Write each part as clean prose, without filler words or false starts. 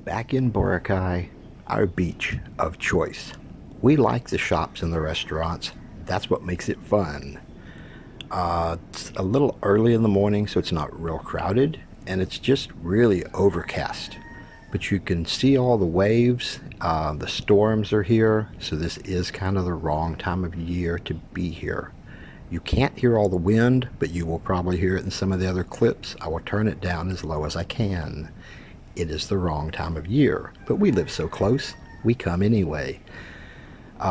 Back in Boracay, our beach of choice. We like the shops and the restaurants. That's what makes it fun. It's a little early in the morning, so it's not real crowded, and it's just really overcast. But you can see all the waves. The storms are here, so this is kind of the wrong time of year to be here. You can't hear all the wind, but you will probably hear it in some of the other clips. I will turn it down as low as I can. It is the wrong time of year, but we live so close, we come anyway.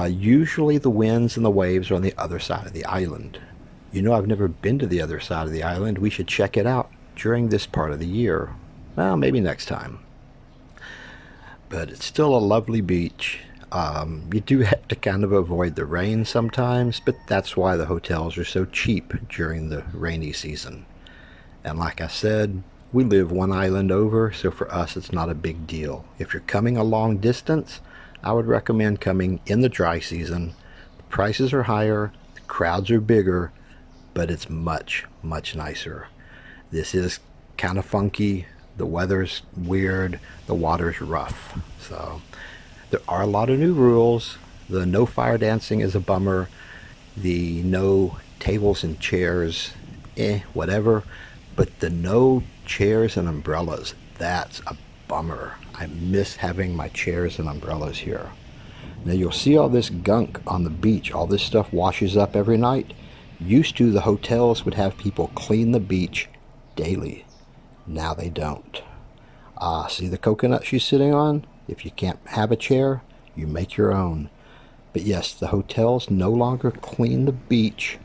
Usually the winds and the waves are on the other side of the island. You know, I've never been to the other side of the island. We should check it out during this part of the year. Well, maybe next time. But it's still a lovely beach. You do have to kind of avoid the rain sometimes, but that's why the hotels are so cheap during the rainy season. And like I said, we live one island over, so for us it's not a big deal. If you're coming a long distance, I would recommend coming in the dry season. The prices are higher, the crowds are bigger, but it's much, much nicer. This is kind of funky, the weather's weird, the water's rough. So there are a lot of new rules. The no fire dancing is a bummer. The no tables and chairs, whatever. But the no chairs and umbrellas, that's a bummer. I miss having my chairs and umbrellas here. Now you'll see all this gunk on the beach. All this stuff washes up every night. Used to, the hotels would have people clean the beach daily. Now they don't. See the coconut she's sitting on? If you can't have a chair, you make your own. But yes, the hotels no longer clean the beach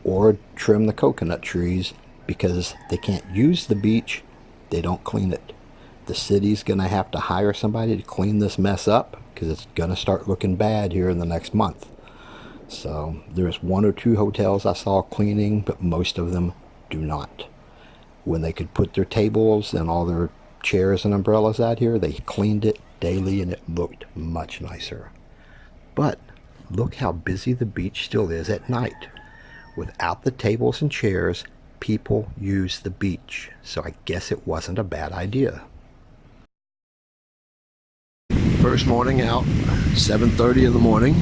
or trim the coconut trees because they can't use the beach. They don't clean it. The city's gonna have to hire somebody to clean this mess up because it's gonna start looking bad here in the next month. So there's one or two hotels I saw cleaning, but most of them do not. When they could put their tables and all their chairs and umbrellas out here, they cleaned it daily and it looked much nicer. But look how busy the beach still is at night. Without the tables and chairs, people use the beach. So I guess it wasn't a bad idea. First morning out, 7:30 in the morning.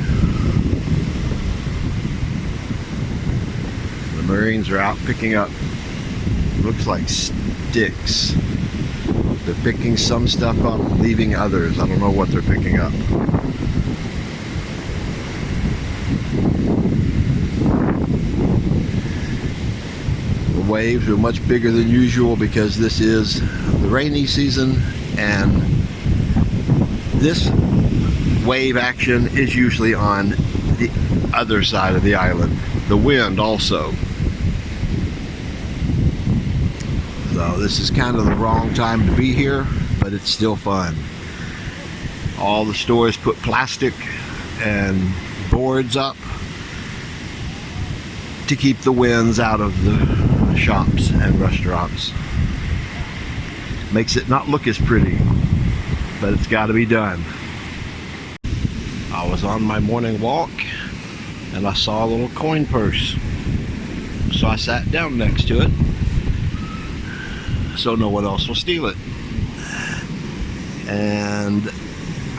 The Marines are out picking up, looks like sticks. They're picking some stuff up, leaving others. I don't know what they're picking up. The waves are much bigger than usual because this is the rainy season, and this wave action is usually on the other side of the island. The wind also. So this is kind of the wrong time to be here, but it's still fun. All the stores put plastic and boards up to keep the winds out of the shops and restaurants. Makes it not look as pretty, but it's got to be done. I was on my morning walk and I saw a little coin purse, so I sat down next to it so no one else will steal it. And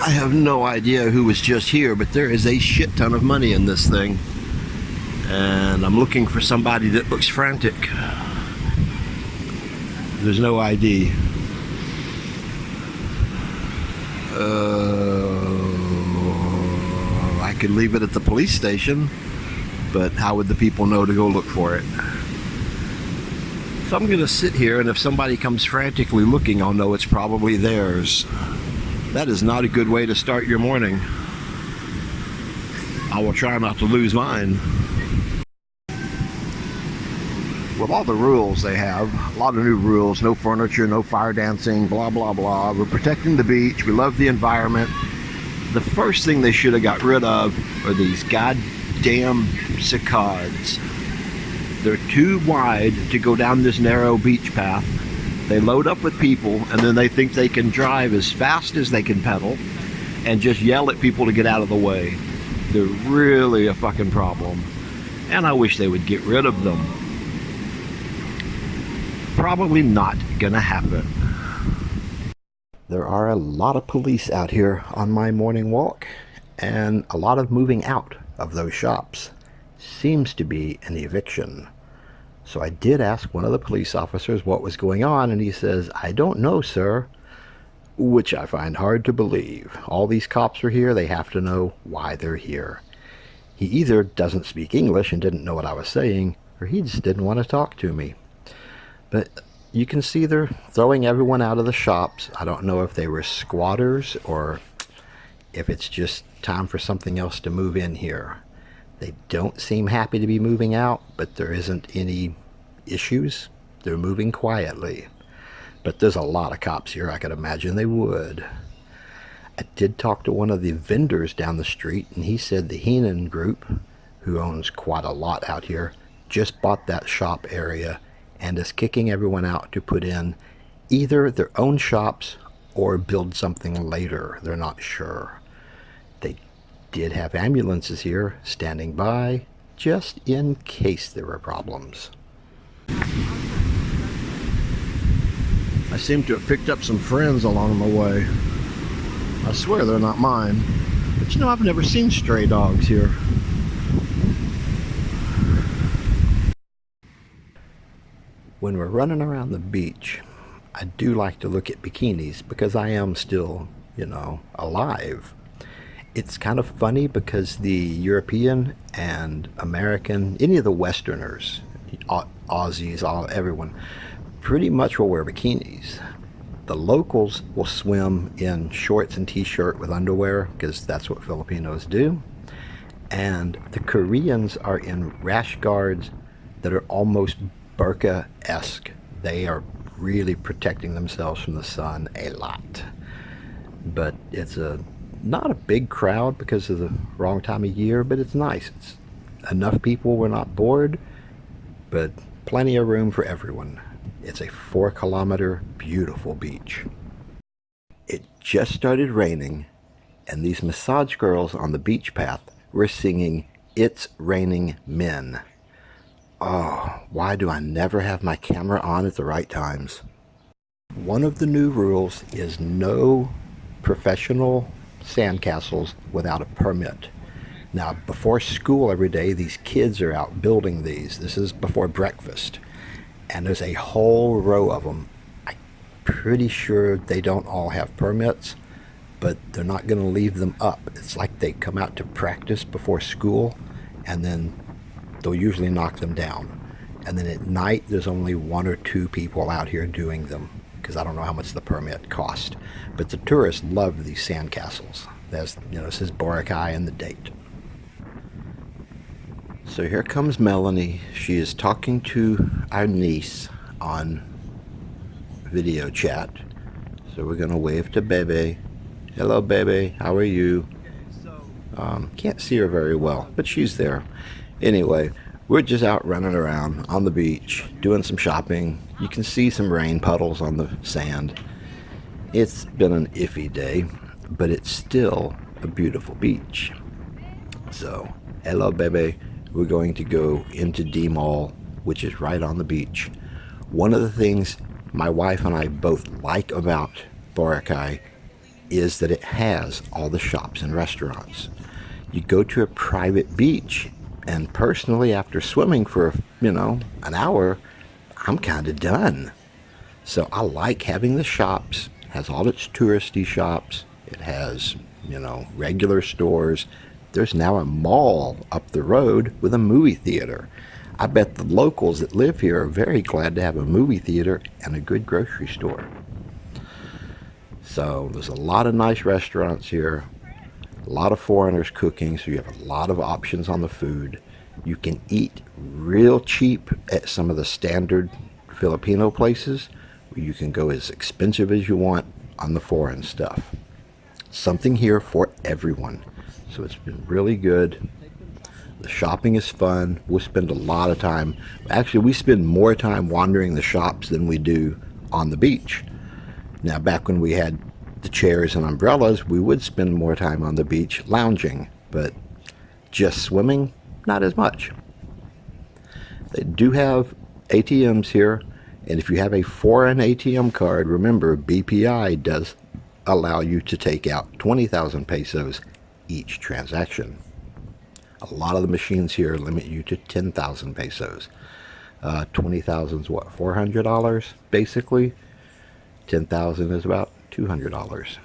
I have no idea who was just here, but there is a shit ton of money in this thing, and I'm looking for somebody that looks frantic. There's no ID. I could leave it at the police station, but how would the people know to go look for it? So I'm gonna sit here, and if somebody comes frantically looking, I'll know it's probably theirs. That is not a good way to start your morning. I will try not to lose mine. With all the rules they have, a lot of new rules, no furniture, no fire dancing, blah, blah, blah. We're protecting the beach, we love the environment. The first thing they should have got rid of are these goddamn cicadas. They're too wide to go down this narrow beach path. They load up with people, and then they think they can drive as fast as they can pedal and just yell at people to get out of the way. They're really a fucking problem, and I wish they would get rid of them. Probably not gonna happen. There are a lot of police out here on my morning walk, and a lot of moving out of those shops. Seems to be an eviction. So I did ask one of the police officers what was going on, and he says, "I don't know, sir," which I find hard to believe. All these cops are here, they have to know why they're here. He either doesn't speak English and didn't know what I was saying, or he just didn't want to talk to me. But you can see they're throwing everyone out of the shops. I don't know if they were squatters or if it's just time for something else to move in here. They don't seem happy to be moving out, but there isn't any issues. They're moving quietly. But there's a lot of cops here. I could imagine they would. I did talk to one of the vendors down the street, and he said the Heenan Group, who owns quite a lot out here, just bought that shop area and is kicking everyone out to put in either their own shops or build something later. They're not sure. They did have ambulances here standing by just in case there were problems. I seem to have picked up some friends along the way. I swear they're not mine. But you know, I've never seen stray dogs here. When we're running around the beach, I do like to look at bikinis because I am still, you know, alive. It's kind of funny because the European and American, any of the Westerners, Aussies, everyone, pretty much will wear bikinis. The locals will swim in shorts and t-shirt with underwear because that's what Filipinos do. And the Koreans are in rash guards that are almost burqa-esque. They are really protecting themselves from the sun a lot. But it's not a big crowd because of the wrong time of year, but it's nice. It's enough people, we're not bored, but plenty of room for everyone. It's a 4-kilometer beautiful beach. It just started raining, and these massage girls on the beach path were singing "It's Raining Men." Oh, why do I never have my camera on at the right times? One of the new rules is no professional sandcastles without a permit. Now, before school every day, these kids are out building these. This is before breakfast. And there's a whole row of them. I'm pretty sure they don't all have permits, but they're not going to leave them up. It's like they come out to practice before school, and then they'll usually knock them down. And then at night, there's only 1 or 2 people out here doing them, because I don't know how much the permit cost. But the tourists love these sandcastles. There's, you know, it says Boracay and the date. So here comes Melanie. She is talking to our niece on video chat. So we're gonna wave to Bebe. Hello, Bebe. How are you? Can't see her very well, but she's there. Anyway, we're just out running around on the beach, doing some shopping. You can see some rain puddles on the sand. It's been an iffy day, but it's still a beautiful beach. So, hello, Bebe. We're going to go into D Mall, which is right on the beach. One of the things my wife and I both like about Boracay is that it has all the shops and restaurants. You go to a private beach, and personally, after swimming for, you know, an hour, I'm kind of done. So I like having the shops. It has all its touristy shops. It has, you know, regular stores. There's now a mall up the road with a movie theater. I bet the locals that live here are very glad to have a movie theater and a good grocery store. So there's a lot of nice restaurants here, a lot of foreigners cooking, so you have a lot of options on the food. You can eat real cheap at some of the standard Filipino places, where you can go as expensive as you want on the foreign stuff. Something here for everyone. So it's been really good. The shopping is fun. We'll spend a lot of time. Actually, we spend more time wandering the shops than we do on the beach. Now, back when we had the chairs and umbrellas, we would spend more time on the beach lounging, but just swimming, not as much. They do have ATMs here, and if you have a foreign ATM card, remember BPI does allow you to take out 20,000 pesos each transaction. A lot of the machines here limit you to 10,000 pesos. 20,000 is what, $400 basically? 10,000 is about $200.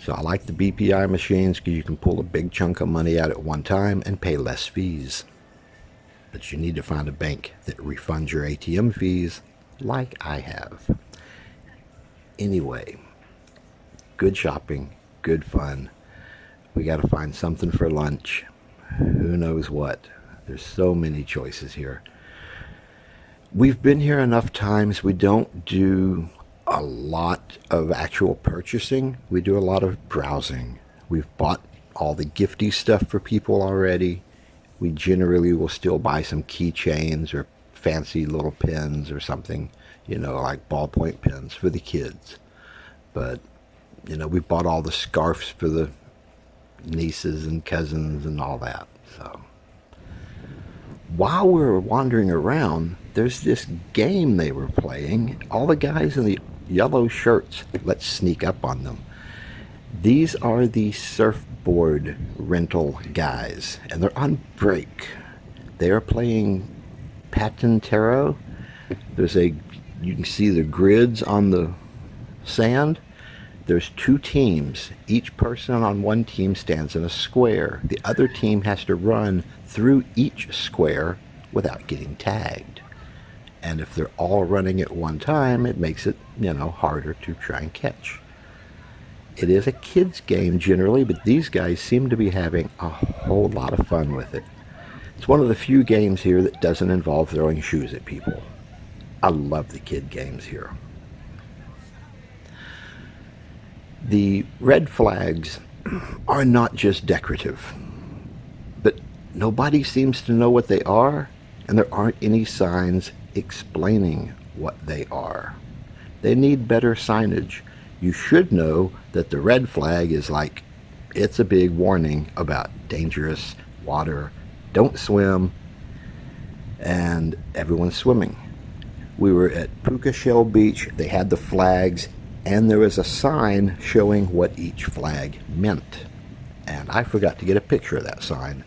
So I like the BPI machines because you can pull a big chunk of money out at one time and pay less fees. But you need to find a bank that refunds your ATM fees like I have. Anyway, good shopping, good fun. We got to find something for lunch. Who knows what? There's so many choices here. We've been here enough times. We don't do a lot of actual purchasing. We do a lot of browsing. We've bought all the gifty stuff for people already. We generally will still buy some keychains or fancy little pens or something, you know, like ballpoint pens for the kids. But, you know, we bought all the scarves for the nieces and cousins and all that. So while we were wandering around, there's this game they were playing. All the guys in the yellow shirts, let's sneak up on them. These are the surfboard rental guys, and they're on break. They are playing Patintero. You can see the grids on the sand. There's two teams. Each person on one team stands in a square. The other team has to run through each square without getting tagged. And if they're all running at one time, it makes it, you know, harder to try and catch. It is a kid's game generally, but these guys seem to be having a whole lot of fun with it. It's one of the few games here that doesn't involve throwing shoes at people. I love the kid games here. The red flags are not just decorative, but nobody seems to know what they are, and there aren't any signs explaining what they are. They need better signage. You should know that the red flag is like, it's a big warning about dangerous water, don't swim, and everyone's swimming. We were at Puka Shell Beach. They had the flags, and there was a sign showing what each flag meant. And I forgot to get a picture of that sign.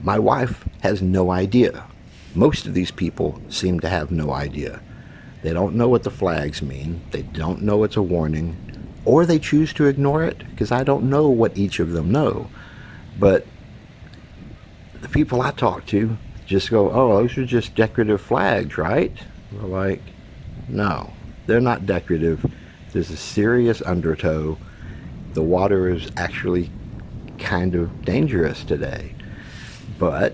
My wife has no idea. Most of these people seem to have no idea. They don't know what the flags mean. They don't know it's a warning, or they choose to ignore it because I don't know what each of them know. But the people I talk to just go, oh, those are just decorative flags, right? We're like, no, they're not decorative. There's a serious undertow. The water is actually kind of dangerous today. But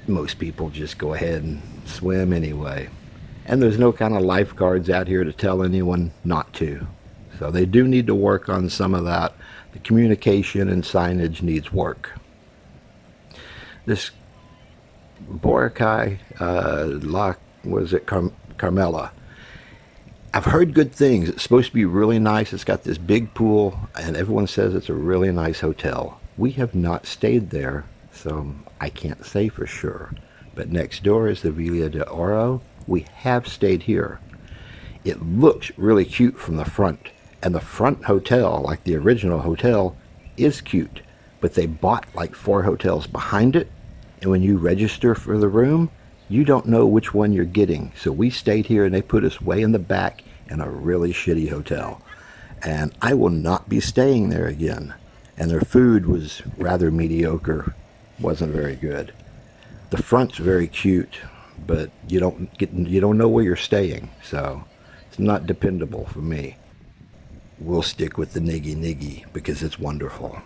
most people just go ahead and swim anyway. And there's no kind of lifeguards out here to tell anyone not to. So they do need to work on some of that. The communication and signage needs work. This Boracay, Carmela. I've heard good things. It's supposed to be really nice. It's got this big pool, and everyone says it's a really nice hotel. We have not stayed there, so I can't say for sure. But next door is the Villa de Oro. We have stayed here. It looks really cute from the front, and the front hotel, like the original hotel, is cute. But they bought like 4 hotels behind it, and when you register for the room, you don't know which one you're getting. So we stayed here, and they put us way in the back in a really shitty hotel. And I will not be staying there again. And their food was rather mediocre, wasn't very good. The front's very cute, but you don't know where you're staying, so it's not dependable for me. We'll stick with the Niggy Niggy because it's wonderful.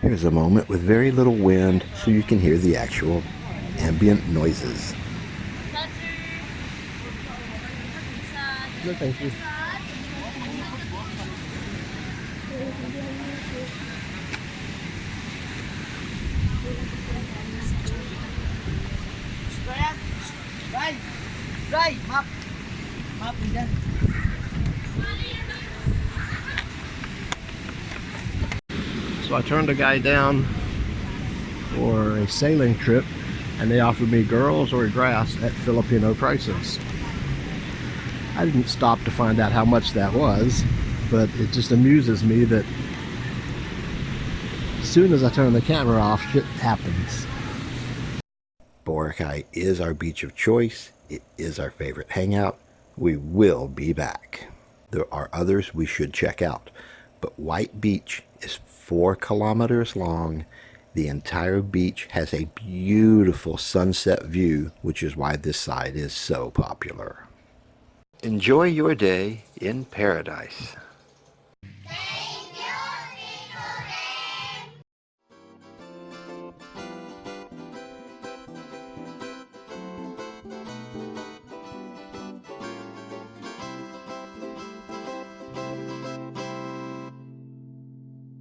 Here's a moment with very little wind so you can hear the actual ambient noises. No, thank you. Right, map. Map dyan. So I turned a guy down for a sailing trip, and they offered me girls or grass at Filipino prices. I didn't stop to find out how much that was, but it just amuses me that as soon as I turn the camera off, shit happens. Boracay is our beach of choice. It is our favorite hangout. We will be back. There are others we should check out, but White Beach is 4 kilometers long. The entire beach has a beautiful sunset view, which is why this side is so popular. Enjoy your day in paradise.